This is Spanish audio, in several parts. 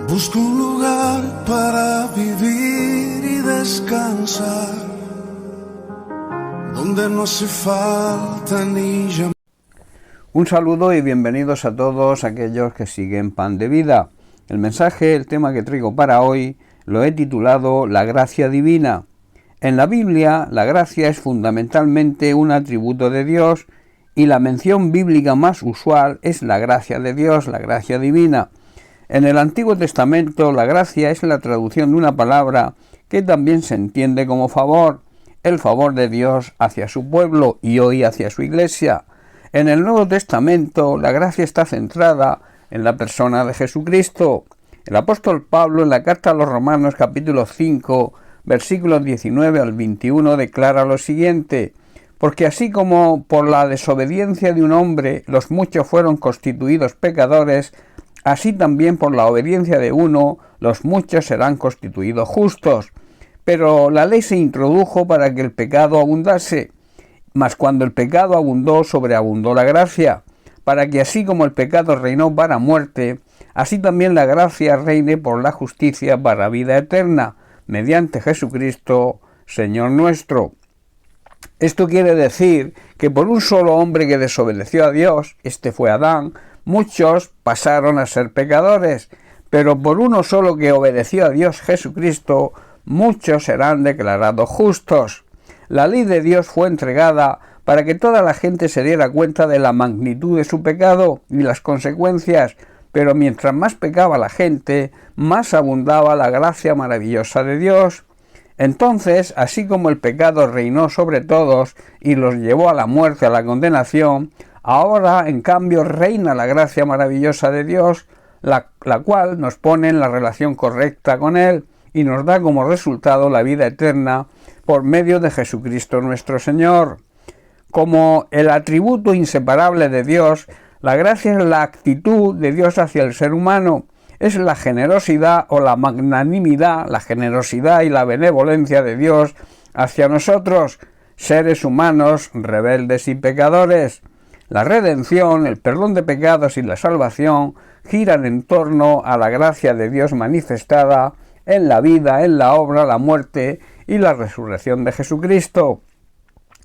Busco un lugar para vivir y descansar, donde no hace falta ni llamar. Un saludo y bienvenidos a todos aquellos que siguen Pan de Vida. El mensaje, el tema que traigo para hoy, lo he titulado La gracia divina. En la Biblia, la gracia es fundamentalmente un atributo de Dios y la mención bíblica más usual es la gracia de Dios, la gracia divina. En el Antiguo Testamento, la gracia es la traducción de una palabra que también se entiende como favor, el favor de Dios hacia su pueblo y hoy hacia su iglesia. En el Nuevo Testamento, la gracia está centrada en la persona de Jesucristo. El apóstol Pablo, en la carta a los Romanos, capítulo 5, versículos 19 al 21, declara lo siguiente: porque así como por la desobediencia de un hombre los muchos fueron constituidos pecadores, así también por la obediencia de uno los muchos serán constituidos justos. Pero la ley se introdujo para que el pecado abundase, mas cuando el pecado abundó, sobreabundó la gracia, para que así como el pecado reinó para muerte, así también la gracia reine por la justicia para vida eterna, mediante Jesucristo, Señor nuestro. Esto quiere decir que por un solo hombre que desobedeció a Dios, este fue Adán, muchos pasaron a ser pecadores, pero por uno solo que obedeció a Dios, Jesucristo, muchos serán declarados justos. La ley de Dios fue entregada para que toda la gente se diera cuenta de la magnitud de su pecado y las consecuencias, pero mientras más pecaba la gente, más abundaba la gracia maravillosa de Dios. Entonces, así como el pecado reinó sobre todos y los llevó a la muerte, a la condenación, ahora, en cambio, reina la gracia maravillosa de Dios, la cual nos pone en la relación correcta con Él y nos da como resultado la vida eterna por medio de Jesucristo nuestro Señor. Como el atributo inseparable de Dios, la gracia es la actitud de Dios hacia el ser humano, es la generosidad o la magnanimidad, la generosidad y la benevolencia de Dios hacia nosotros, seres humanos rebeldes y pecadores. La redención, el perdón de pecados y la salvación giran en torno a la gracia de Dios manifestada en la vida, en la obra, la muerte y la resurrección de Jesucristo.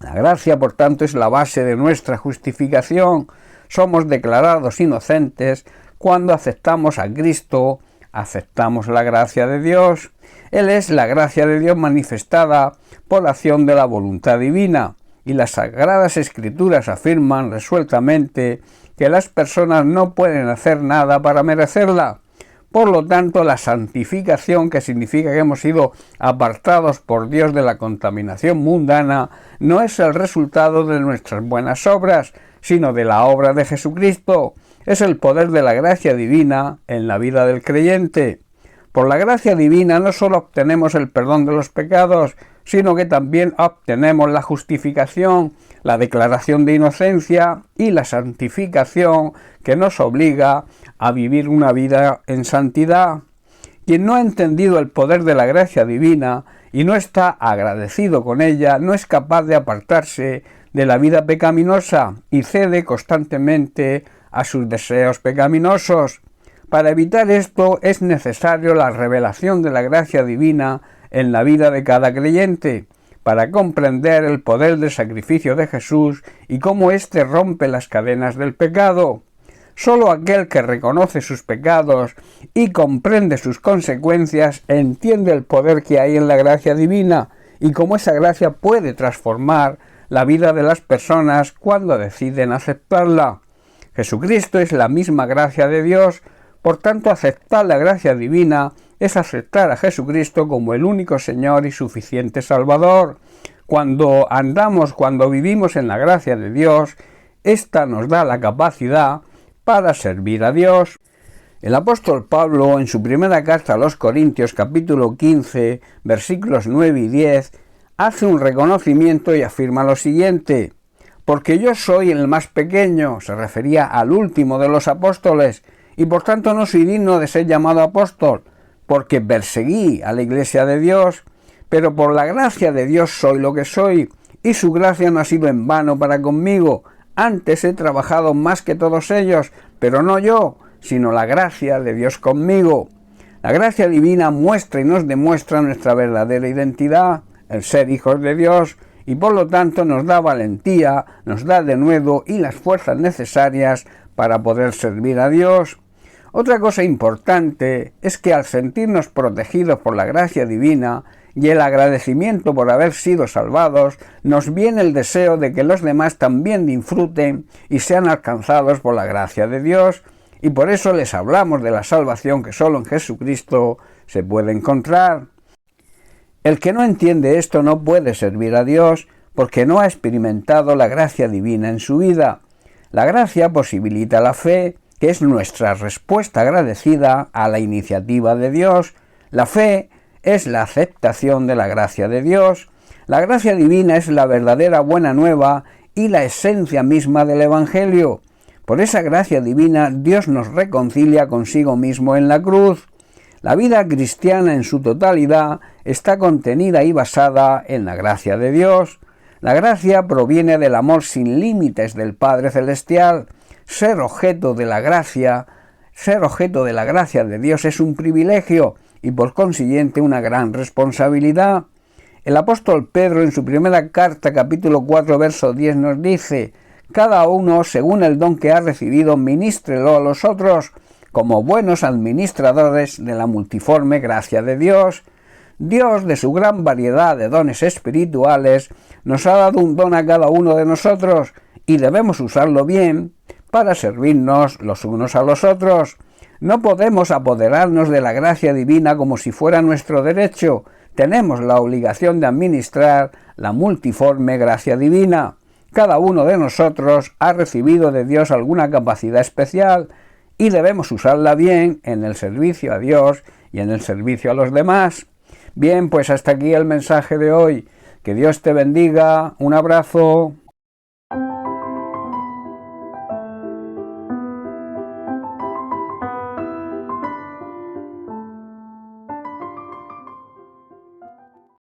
La gracia, por tanto, es la base de nuestra justificación. Somos declarados inocentes cuando aceptamos a Cristo, aceptamos la gracia de Dios. Él es la gracia de Dios manifestada por la acción de la voluntad divina. Y las Sagradas Escrituras afirman resueltamente que las personas no pueden hacer nada para merecerla. Por lo tanto, la santificación, que significa que hemos sido apartados por Dios de la contaminación mundana, no es el resultado de nuestras buenas obras, sino de la obra de Jesucristo. Es el poder de la gracia divina en la vida del creyente. Por la gracia divina no solo obtenemos el perdón de los pecados, sino que también obtenemos la justificación, la declaración de inocencia y la santificación que nos obliga a vivir una vida en santidad. Quien no ha entendido el poder de la gracia divina y no está agradecido con ella, no es capaz de apartarse de la vida pecaminosa y cede constantemente a sus deseos pecaminosos. Para evitar esto es necesario la revelación de la gracia divina en la vida de cada creyente, para comprender el poder del sacrificio de Jesús y cómo éste rompe las cadenas del pecado. Solo aquel que reconoce sus pecados y comprende sus consecuencias entiende el poder que hay en la gracia divina y cómo esa gracia puede transformar la vida de las personas cuando deciden aceptarla. Jesucristo es la misma gracia de Dios, por tanto aceptar la gracia divina es aceptar a Jesucristo como el único Señor y suficiente Salvador. Cuando vivimos en la gracia de Dios, esta nos da la capacidad para servir a Dios. El apóstol Pablo, en su primera carta a los Corintios, capítulo 15, versículos 9 y 10, hace un reconocimiento y afirma lo siguiente: porque yo soy el más pequeño, se refería al último de los apóstoles, y por tanto no soy digno de ser llamado apóstol, porque perseguí a la iglesia de Dios, pero por la gracia de Dios soy lo que soy, y su gracia no ha sido en vano para conmigo. Antes he trabajado más que todos ellos, pero no yo, sino la gracia de Dios conmigo. La gracia divina muestra y nos demuestra nuestra verdadera identidad, el ser hijos de Dios, y por lo tanto nos da valentía, nos da denuedo y las fuerzas necesarias para poder servir a Dios. Otra cosa importante es que al sentirnos protegidos por la gracia divina y el agradecimiento por haber sido salvados, nos viene el deseo de que los demás también disfruten y sean alcanzados por la gracia de Dios, y por eso les hablamos de la salvación que solo en Jesucristo se puede encontrar. El que no entiende esto no puede servir a Dios porque no ha experimentado la gracia divina en su vida. La gracia posibilita la fe, que es nuestra respuesta agradecida a la iniciativa de Dios. La fe es la aceptación de la gracia de Dios. La gracia divina es la verdadera buena nueva y la esencia misma del Evangelio. Por esa gracia divina Dios nos reconcilia consigo mismo en la cruz. La vida cristiana en su totalidad está contenida y basada en la gracia de Dios. La gracia proviene del amor sin límites del Padre Celestial. Ser objeto de la gracia de Dios es un privilegio y por consiguiente una gran responsabilidad. El apóstol Pedro en su primera carta, capítulo 4, verso 10 nos dice: cada uno según el don que ha recibido, ministrelo a los otros, como buenos administradores de la multiforme gracia de Dios. Dios, de su gran variedad de dones espirituales, nos ha dado un don a cada uno de nosotros y debemos usarlo bien para servirnos los unos a los otros. No podemos apoderarnos de la gracia divina como si fuera nuestro derecho. Tenemos la obligación de administrar la multiforme gracia divina. Cada uno de nosotros ha recibido de Dios alguna capacidad especial y debemos usarla bien en el servicio a Dios y en el servicio a los demás. Bien, pues hasta aquí el mensaje de hoy. Que Dios te bendiga. Un abrazo.